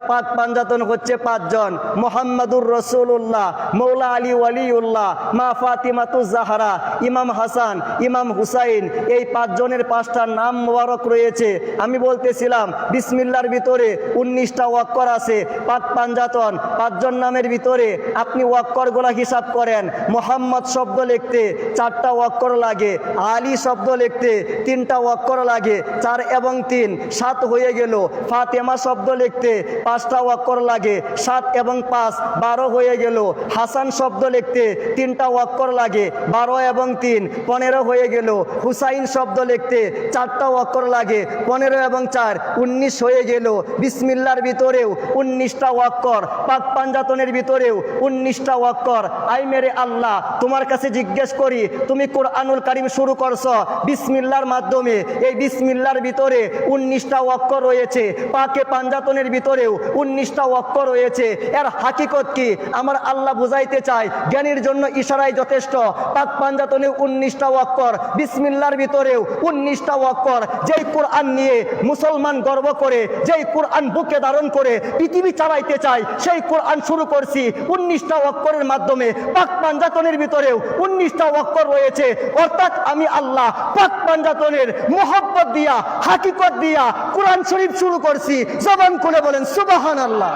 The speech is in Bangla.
পাক পাঞ্জাতন হচ্ছে পাঁচজন: মুহাম্মাদুর রাসূলুল্লাহ, মৌলা আলী ওয়ালিউল্লাহ, মা ফাতিমাতুজ জাহরা, ইমাম হাসান, ইমাম হুসাইন। এই পাঁচজনের পাঁচটা নাম মোবারক রয়েছে। আমি বলতেছিলাম বিসমিল্লাহর ভিতরে 19টা ওয়াক্কর আছে। পাক পাঞ্জাতন পাঁচজন নামের ভিতরে আপনি ওয়াক্করগুলা হিসাব করেন। মুহাম্মদ শব্দ লিখতে 4টা ওয়াক্কর লাগে, আলী শব্দ লিখতে 3টা ওয়াক্কর লাগে, 4 এবং 3 7 হয়ে গেল। ফাতেমা শব্দ লিখতে 5টা ওয়াক্কর লাগে, 7 এবং 5 12 হয়ে গেল। হাসান শব্দ লিখতে 3টা ওয়াক্কর লাগে, 12 এবং 3 15 হয়ে গেল। হুসাইন শব্দ লিখতে 4টা ওয়াক্কর লাগে, 15 এবং 4 19 হয়ে গেল। বিসমিল্লাহর ভিতরেও 19টা ওয়াক্কর, পাক পাঞ্জাতনের ভিতরেও 19টা ওয়াক্কর। আই মেরে আল্লাহ, তোমার কাছে জিজ্ঞেস করি, তুমি কোরআনুল কারীম শুরু করছো বিসমিল্লাহর মাধ্যমে। এই বিসমিল্লাহর ভিতরে 19টা ওয়াক্কর রয়েছে। পাকে পাঞ্জাতনের ভিতরেও 19টা ওয়াক্কর রয়েছে। এর হাকিকত কি আমার আল্লাহ বুঝাইতে চায়। জ্ঞানীর জন্য ইশারাই যথেষ্ট। পাক পাঞ্জাতনে 19টা ওয়াক্কর, বিসমিল্লাহর ভিতরেও 19টা ওয়াক্কর। যেই কোরআন নিয়ে মুসলমান গর্ব করে, যেই কোরআন বুকে ধারণ করে পৃথিবী চালাইতে চায়, সেই কোরআন শুরু করছি 19টা ওয়াক্করের মাধ্যমে। পাক পাঞ্জাতনের ভিতরেও 19টা ওয়াক্কর রয়েছে। অর্থাৎ আমি আল্লাহ পাক পাঞ্জাতনের মোহব্বত দিয়া, হাকিকত দিয়া কোরআন শরীফ শুরু করছি। জবান খুলে বলেন সুবহানাল্লাহ।